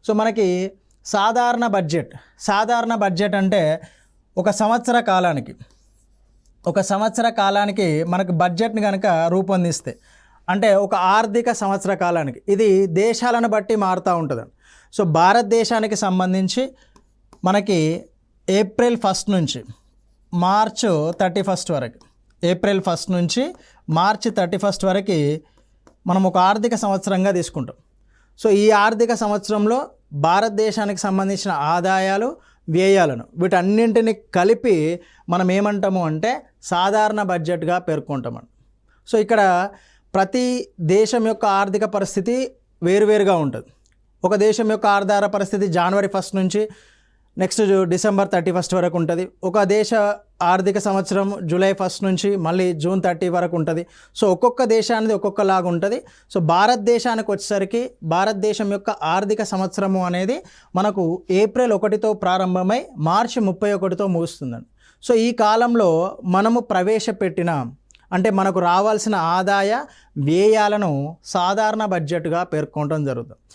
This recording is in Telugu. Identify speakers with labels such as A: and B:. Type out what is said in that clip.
A: సో మనకి సాధారణ బడ్జెట్ అంటే ఒక సంవత్సర కాలానికి మనకు బడ్జెట్ని కనుక రూపొందిస్తే, అంటే ఒక ఆర్థిక సంవత్సర కాలానికి, ఇది దేశాలను బట్టి మారుతూ ఉంటుంది. సో భారతదేశానికి సంబంధించి మనకి ఏప్రిల్ 1 నుంచి మార్చ్ 31 వరకు, ఏప్రిల్ 1 నుంచి మార్చి 31 వరకు మనం ఒక ఆర్థిక సంవత్సరంగా తీసుకుంటాం. సో ఈ ఆర్థిక సంవత్సరంలో భారతదేశానికి సంబంధించిన ఆదాయాలు, వ్యయాలను వీటన్నింటిని కలిపి మనం ఏమంటాము అంటే సాధారణ బడ్జెట్గా పేర్కొంటామండి. సో ఇక్కడ ప్రతి దేశం యొక్క ఆర్థిక పరిస్థితి వేరువేరుగా ఉంటుంది. ఒక దేశం యొక్క ఆధార పరిస్థితి జనవరి 1 నుంచి నెక్స్ట్ డిసెంబర్ 31 వరకు ఉంటుంది. ఒక దేశ ఆర్థిక సంవత్సరం జూలై 1 నుంచి మళ్ళీ జూన్ 30 వరకు ఉంటుంది. సో ఒక్కొక్క దేశానికి ఒక్కొక్కలాగా ఉంటుంది. సో భారతదేశానికి వచ్చేసరికి భారతదేశం యొక్క ఆర్థిక సంవత్సరము అనేది మనకు ఏప్రిల్ 1తో ప్రారంభమై మార్చి 31తో ముగుస్తుందండి. సో ఈ కాలంలో మనము ప్రవేశపెట్టిన, అంటే మనకు రావాల్సిన ఆదాయ వ్యయాలను సాధారణ బడ్జెట్గా పేర్కొనడం జరుగుతుంది.